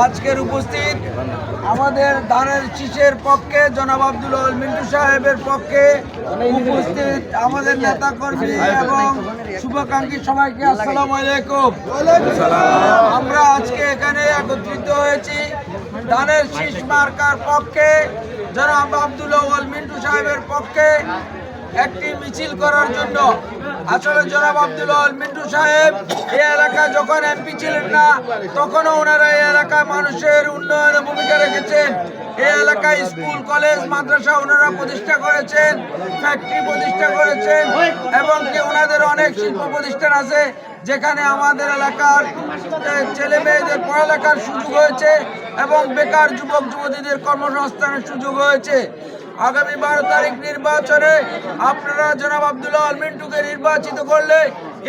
আজকের উপস্থিত আমাদের ধানের শীষের পক্ষে জনাব আব্দুল আল মিন্টু সাহেবের পক্ষে উপস্থিত আমাদের নেতা কর্মী এবং শুভাকাঙ্ক্ষী সবাইকে আসসালামু আলাইকুম। আমরা আজকে এখানে একত্রিত হয়েছি ধানের শীষ মার্কার পক্ষে জনাব আব্দুল আল মিন্টু সাহেবের পক্ষে একটি মিছিল করার জন্য। আসলে জনাব আব্দুল আল মিন্টু সাহেব এই এলাকায় যখন এমপি ছিলেন না তখনও ওনারা এই এলাকায় মানুষের উন্নয়নে ভূমিকা রেখেছেন। এই এলাকায় স্কুল কলেজ মাদ্রাসা ওনারা প্রতিষ্ঠা করেছেন, ফ্যাক্টরি প্রতিষ্ঠা করেছেন এবং ওনাদের অনেক শিল্প প্রতিষ্ঠান আছে যেখানে আমাদের এলাকার ছেলে মেয়েদের পড়ালেখার সুযোগ হয়েছে এবং বেকার যুবক যুবতীদের কর্মসংস্থানের সুযোগ হয়েছে। আগামী 12 তারিখ নির্বাচনে আপনারা জনাব আব্দুল আল মিন্টুকে নির্বাচিত করলে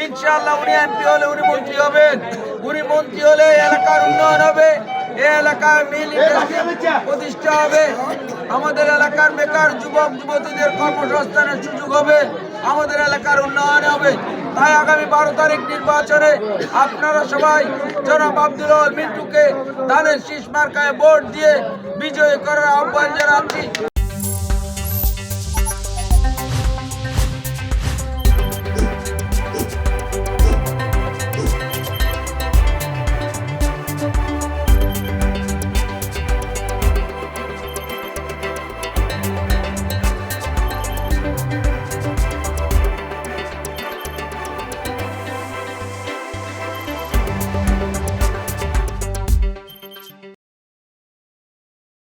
ইনশাআল্লাহ উনি এমপি হলে উনি মন্ত্রী হবেন। উনি মন্ত্রী হলে এলাকার উন্নয়ন হবে, এই এলাকায় মিল ইন্ডাস্ট্রি প্রতিষ্ঠা হবে, আমাদের এলাকার বেকার যুবক যুবতীদের কর্মসংস্থানের সুযোগ হবে, আমাদের এলাকার উন্নয়ন হবে। তাই আগামী 12 তারিখ নির্বাচনে আপনারা সবাই জনাব আব্দুল আল মিন্টুকে ধানের শীষ মার্কায় ভোট দিয়ে বিজয়ী করার আহ্বান জানাচ্ছি।